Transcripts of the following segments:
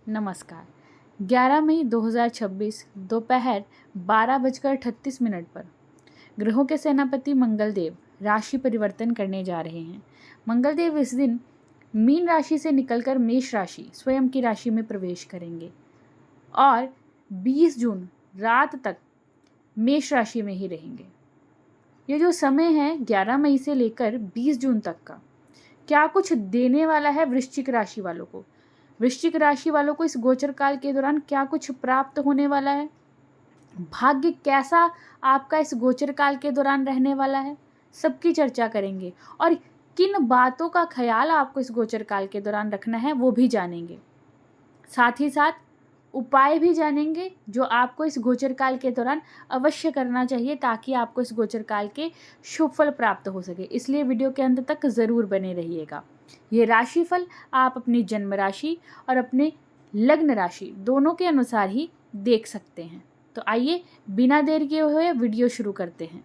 नमस्कार। 11 मई 2026 दोपहर 12:38 पर ग्रहों के सेनापति मंगलदेव राशि परिवर्तन करने जा रहे हैं। मंगलदेव इस दिन मीन राशि से निकलकर मेष राशि स्वयं की राशि में प्रवेश करेंगे और 20 जून रात तक मेष राशि में ही रहेंगे। ये जो समय है 11 मई से लेकर 20 जून तक का, क्या कुछ देने वाला है वृश्चिक राशि वालों को। वृश्चिक राशि वालों को इस गोचर काल के दौरान क्या कुछ प्राप्त होने वाला है, भाग्य कैसा आपका इस गोचर काल के दौरान रहने वाला है, सबकी चर्चा करेंगे और किन बातों का ख्याल आपको इस गोचर काल के दौरान रखना है वो भी जानेंगे। साथ ही साथ उपाय भी जानेंगे जो आपको इस गोचर काल के दौरान अवश्य करना चाहिए ताकि आपको इस गोचर काल के शुभ फल प्राप्त हो सके। इसलिए वीडियो के अंत तक ज़रूर बने रहिएगा। ये राशिफल आप अपनी जन्म राशि और अपने लग्न राशि दोनों के अनुसार ही देख सकते हैं। तो आइए बिना देर किए हुए वीडियो शुरू करते हैं।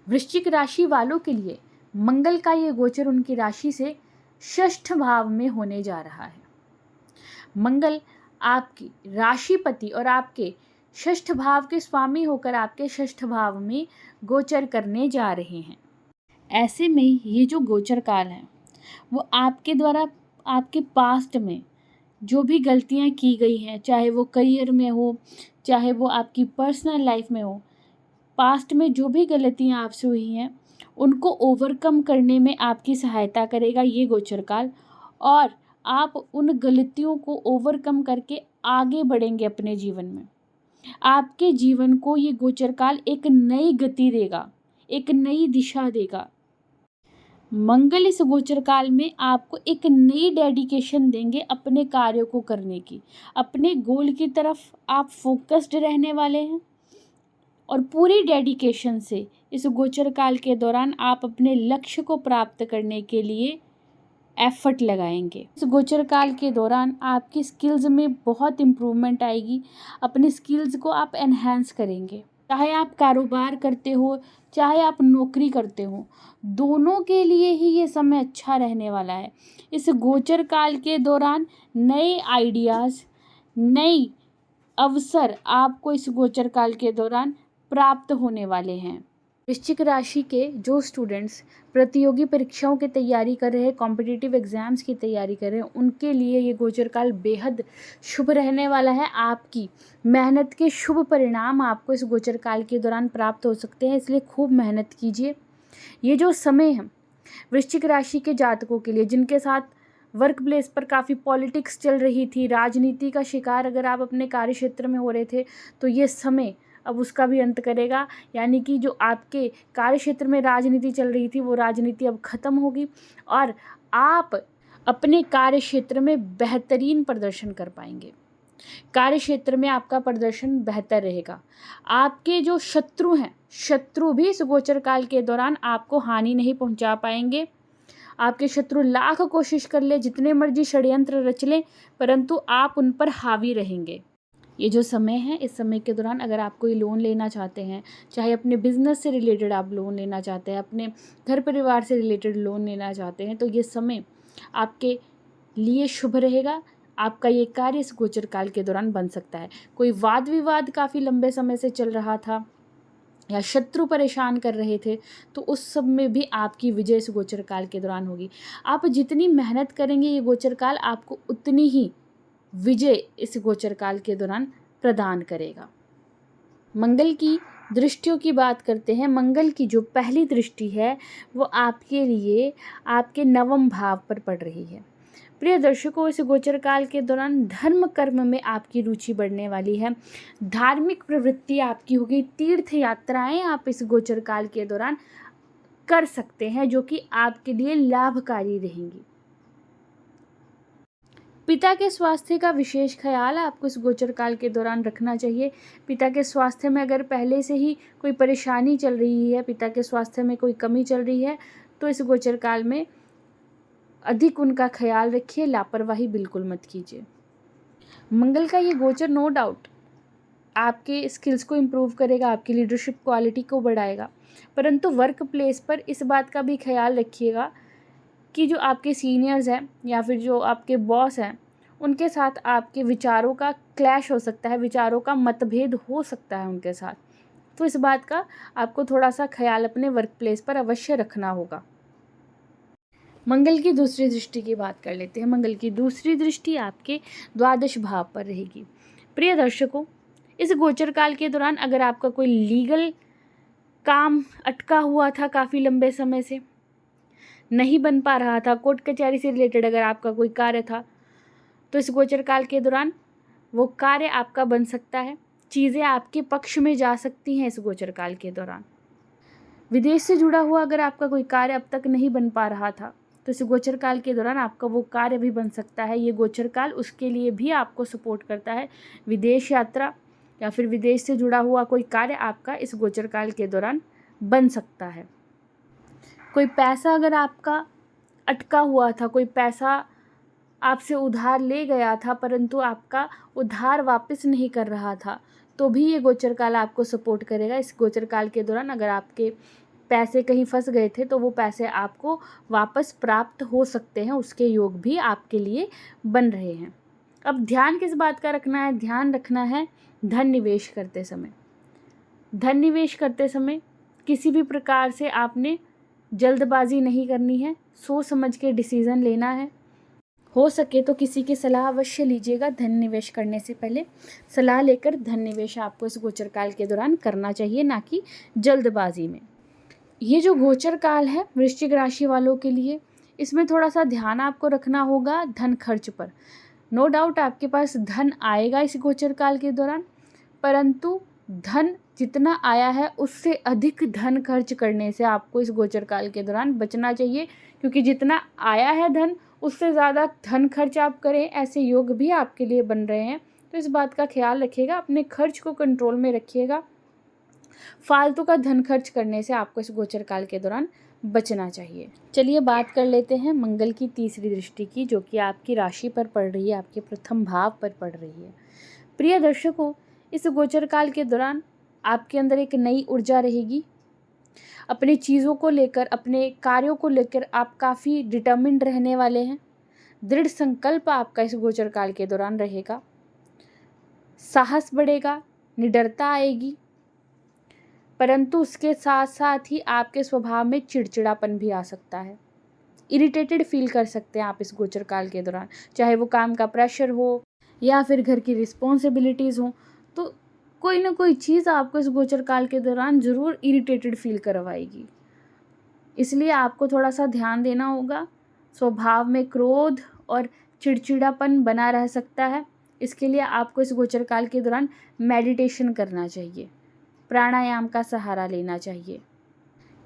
वृश्चिक राशि वालों के लिए मंगल का ये गोचर उनकी राशि से षष्ठ भाव में होने जा रहा है। मंगल आपकी राशिपति और आपके षष्ठ भाव के स्वामी होकर आपके षष्ठ भाव में गोचर करने जा रहे हैं। ऐसे में ये जो गोचर काल है वो आपके द्वारा आपके पास्ट में जो भी गलतियां की गई हैं, चाहे वो करियर में हो, चाहे वो आपकी पर्सनल लाइफ में हो, पास्ट में जो भी गलतियां आपसे हुई हैं उनको ओवरकम करने में आपकी सहायता करेगा ये गोचर काल, और आप उन गलतियों को ओवरकम करके आगे बढ़ेंगे अपने जीवन में। आपके जीवन को ये गोचर काल एक नई गति देगा, एक नई दिशा देगा। मंगल इस गोचर काल में आपको एक नई डेडिकेशन देंगे अपने कार्यों को करने की। अपने गोल की तरफ आप फोकस्ड रहने वाले हैं और पूरी डेडिकेशन से इस गोचर काल के दौरान आप अपने लक्ष्य को प्राप्त करने के लिए एफर्ट लगाएंगे। इस गोचर काल के दौरान आपकी स्किल्स में बहुत इम्प्रूवमेंट आएगी। अपने स्किल्स को आप एनहांस करेंगे। चाहे आप कारोबार करते हो, चाहे आप नौकरी करते हो, दोनों के लिए ही ये समय अच्छा रहने वाला है। इस गोचर काल के दौरान नए आइडियाज़, नई अवसर आपको इस गोचर काल के दौरान प्राप्त होने वाले हैं। वृश्चिक राशि के जो स्टूडेंट्स प्रतियोगी परीक्षाओं की तैयारी कर रहे हैं, कॉम्पिटिटिव एग्जाम्स की तैयारी कर रहे हैं, उनके लिए ये गोचर काल बेहद शुभ रहने वाला है। आपकी मेहनत के शुभ परिणाम आपको इस गोचर काल के दौरान प्राप्त हो सकते हैं, इसलिए खूब मेहनत कीजिए। ये जो समय है वृश्चिक राशि के जातकों के लिए, जिनके साथ वर्क प्लेस पर काफ़ी पॉलिटिक्स चल रही थी, राजनीति का शिकार अगर आप अपने कार्य क्षेत्र में हो रहे थे, तो ये समय अब उसका भी अंत करेगा। यानी कि जो आपके कार्य क्षेत्र में राजनीति चल रही थी वो राजनीति अब खत्म होगी और आप अपने कार्य क्षेत्र में बेहतरीन प्रदर्शन कर पाएंगे। कार्य क्षेत्र में आपका प्रदर्शन बेहतर रहेगा। आपके जो शत्रु हैं, शत्रु भी इस गोचर काल के दौरान आपको हानि नहीं पहुंचा पाएंगे। आपके शत्रु लाख कोशिश कर ले, जितने मर्जी षड्यंत्र रच लें, परंतु आप उन पर हावी रहेंगे। ये जो समय है, इस समय के दौरान अगर आप कोई लोन लेना चाहते हैं, चाहे अपने बिजनेस से रिलेटेड आप लोन लेना चाहते हैं, अपने घर परिवार से रिलेटेड लोन लेना चाहते हैं, तो ये समय आपके लिए शुभ रहेगा। आपका ये कार्य इस गोचर काल के दौरान बन सकता है। कोई वाद विवाद काफ़ी लंबे समय से चल रहा था या शत्रु परेशान कर रहे थे, तो उस सब में भी आपकी विजय इस गोचर काल के दौरान होगी। आप जितनी मेहनत करेंगे ये गोचर काल आपको उतनी ही विजय इस गोचर काल के दौरान प्रदान करेगा। मंगल की दृष्टियों की बात करते हैं। मंगल की जो पहली दृष्टि है वो आपके लिए आपके नवम भाव पर पड़ रही है। प्रिय दर्शकों, इस गोचर काल के दौरान धर्म कर्म में आपकी रुचि बढ़ने वाली है। धार्मिक प्रवृत्ति आपकी होगी। तीर्थ यात्राएं आप इस गोचर काल के दौरान कर सकते हैं जो कि आपके लिए लाभकारी रहेंगी। पिता के स्वास्थ्य का विशेष ख्याल आपको इस गोचर काल के दौरान रखना चाहिए। पिता के स्वास्थ्य में अगर पहले से ही कोई परेशानी चल रही है, पिता के स्वास्थ्य में कोई कमी चल रही है, तो इस गोचर काल में अधिक उनका ख्याल रखिए, लापरवाही बिल्कुल मत कीजिए। मंगल का ये गोचर नो डाउट आपके स्किल्स को इम्प्रूव करेगा, आपकी लीडरशिप क्वालिटी को बढ़ाएगा, परंतु वर्क प्लेस पर इस बात का भी ख्याल रखिएगा कि जो आपके सीनियर्स हैं या फिर जो आपके बॉस हैं उनके साथ आपके विचारों का क्लैश हो सकता है, विचारों का मतभेद हो सकता है उनके साथ। तो इस बात का आपको थोड़ा सा ख्याल अपने वर्क प्लेस पर अवश्य रखना होगा। मंगल की दूसरी दृष्टि की बात कर लेते हैं। मंगल की दूसरी दृष्टि आपके द्वादश भाव पर रहेगी। प्रिय दर्शकों, इस गोचर काल के दौरान अगर आपका कोई लीगल काम अटका हुआ था, काफ़ी लंबे समय से नहीं बन पा रहा था, कोर्ट कचहरी से रिलेटेड अगर आपका कोई कार्य था, तो इस गोचर काल के दौरान वो कार्य आपका बन सकता है। चीज़ें आपके पक्ष में जा सकती हैं इस गोचर काल के दौरान। विदेश से जुड़ा हुआ अगर आपका कोई कार्य अब तक नहीं बन पा रहा था, तो इस गोचर काल के दौरान आपका वो कार्य भी बन सकता है। ये गोचर काल उसके लिए भी आपको सपोर्ट करता है। विदेश यात्रा या फिर विदेश से जुड़ा हुआ कोई कार्य आपका इस गोचर काल के दौरान बन सकता है। कोई पैसा अगर आपका अटका हुआ था, कोई पैसा आपसे उधार ले गया था परंतु आपका उधार वापस नहीं कर रहा था, तो भी ये गोचर काल आपको सपोर्ट करेगा। इस गोचर काल के दौरान अगर आपके पैसे कहीं फंस गए थे तो वो पैसे आपको वापस प्राप्त हो सकते हैं, उसके योग भी आपके लिए बन रहे हैं। अब ध्यान किस बात का रखना है? ध्यान रखना है धन निवेश करते समय। धन निवेश करते समय किसी भी प्रकार से आपने जल्दबाजी नहीं करनी है, सोच समझ के डिसीज़न लेना है। हो सके तो किसी की सलाह अवश्य लीजिएगा। धन निवेश करने से पहले सलाह लेकर धन निवेश आपको इस गोचर काल के दौरान करना चाहिए, ना कि जल्दबाजी में। ये जो गोचर काल है वृश्चिक राशि वालों के लिए, इसमें थोड़ा सा ध्यान आपको रखना होगा धन खर्च पर। नो डाउट आपके पास धन आएगा इस गोचर काल के दौरान, परंतु धन जितना आया है उससे अधिक धन खर्च करने से आपको इस गोचर काल के दौरान बचना चाहिए, क्योंकि जितना आया है धन उससे ज़्यादा धन खर्च आप करें, ऐसे योग भी आपके लिए बन रहे हैं। तो इस बात का ख्याल रखिएगा, अपने खर्च को कंट्रोल में रखिएगा। फालतू का धन खर्च करने से आपको इस गोचर काल के दौरान बचना चाहिए। चलिए बात कर लेते हैं मंगल की तीसरी दृष्टि की, जो कि आपकी राशि पर पड़ रही है, आपके प्रथम भाव पर पड़ रही है। प्रिय दर्शकों, इस गोचर काल के दौरान आपके अंदर एक नई ऊर्जा रहेगी। अपनी चीज़ों को लेकर, अपने कार्यों को लेकर आप काफ़ी डिटर्मिन्ड रहने वाले हैं। दृढ़ संकल्प आपका इस गोचर काल के दौरान रहेगा। साहस बढ़ेगा, निडरता आएगी, परंतु उसके साथ साथ ही आपके स्वभाव में चिड़चिड़ापन भी आ सकता है। इरिटेटेड फील कर सकते हैं आप इस गोचर काल के दौरान, चाहे वो काम का प्रेशर हो या फिर घर की रिस्पॉन्सिबिलिटीज़ हो। तो कोई ना कोई चीज़ आपको इस गोचर काल के दौरान ज़रूर इरिटेटेड फील करवाएगी, इसलिए आपको थोड़ा सा ध्यान देना होगा। स्वभाव में क्रोध और चिड़चिड़ापन बना रह सकता है, इसके लिए आपको इस गोचर काल के दौरान मेडिटेशन करना चाहिए, प्राणायाम का सहारा लेना चाहिए,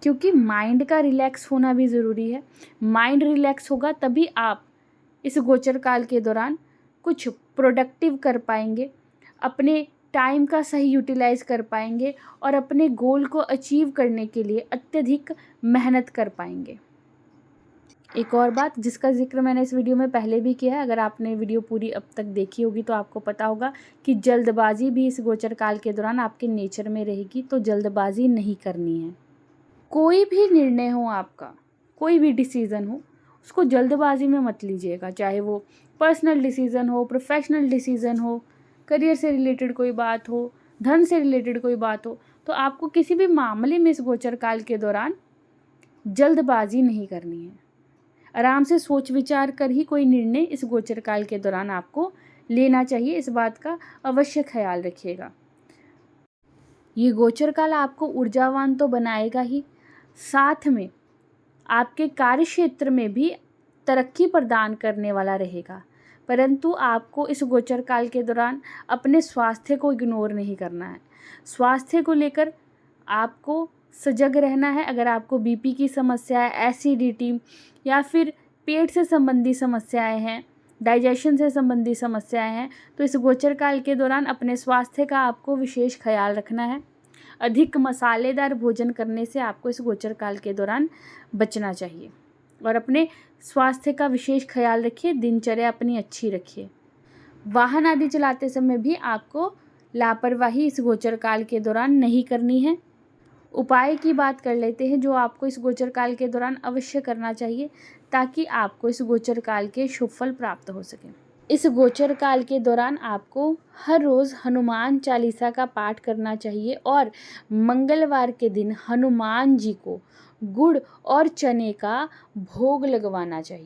क्योंकि माइंड का रिलैक्स होना भी ज़रूरी है। माइंड रिलैक्स होगा तभी आप इस गोचर काल के दौरान कुछ प्रोडक्टिव कर पाएंगे, अपने टाइम का सही यूटिलाइज कर पाएंगे और अपने गोल को अचीव करने के लिए अत्यधिक मेहनत कर पाएंगे। एक और बात जिसका जिक्र मैंने इस वीडियो में पहले भी किया है, अगर आपने वीडियो पूरी अब तक देखी होगी तो आपको पता होगा कि जल्दबाजी भी इस गोचर काल के दौरान आपके नेचर में रहेगी, तो जल्दबाजी नहीं करनी है। कोई भी निर्णय हो आपका, कोई भी डिसीज़न हो, उसको जल्दबाजी में मत लीजिएगा, चाहे वो पर्सनल डिसीज़न हो, प्रोफेशनल डिसीज़न हो, करियर से रिलेटेड कोई बात हो, धन से रिलेटेड कोई बात हो। तो आपको किसी भी मामले में इस गोचर काल के दौरान जल्दबाजी नहीं करनी है। आराम से सोच विचार कर ही कोई निर्णय इस गोचर काल के दौरान आपको लेना चाहिए, इस बात का अवश्य ख्याल रखिएगा। ये गोचर काल आपको ऊर्जावान तो बनाएगा ही, साथ में आपके कार्य क्षेत्र में भी तरक्की प्रदान करने वाला रहेगा, परंतु आपको इस गोचर काल के दौरान अपने स्वास्थ्य को इग्नोर नहीं करना है। स्वास्थ्य को लेकर आपको सजग रहना है। अगर आपको बीपी की समस्या है, एसिडिटी या फिर पेट से संबंधी समस्याएं हैं, डाइजेशन से संबंधी समस्याएं हैं, तो इस गोचर काल के दौरान अपने स्वास्थ्य का आपको विशेष ख्याल रखना है। अधिक मसालेदार भोजन करने से आपको इस गोचर काल के दौरान बचना चाहिए और अपने स्वास्थ्य का विशेष ख्याल रखिए। दिनचर्या अपनी अच्छी रखिए। वाहन आदि चलाते समय भी आपको लापरवाही इस गोचर काल के दौरान नहीं करनी है। उपाय की बात कर लेते हैं जो आपको इस गोचर काल के दौरान अवश्य करना चाहिए, ताकि आपको इस गोचर काल के शुभ फल प्राप्त हो सके। इस गोचर काल के दौरान आपको हर रोज़ हनुमान चालीसा का पाठ करना चाहिए और मंगलवार के दिन हनुमान जी को गुड़ और चने का भोग लगवाना चाहिए।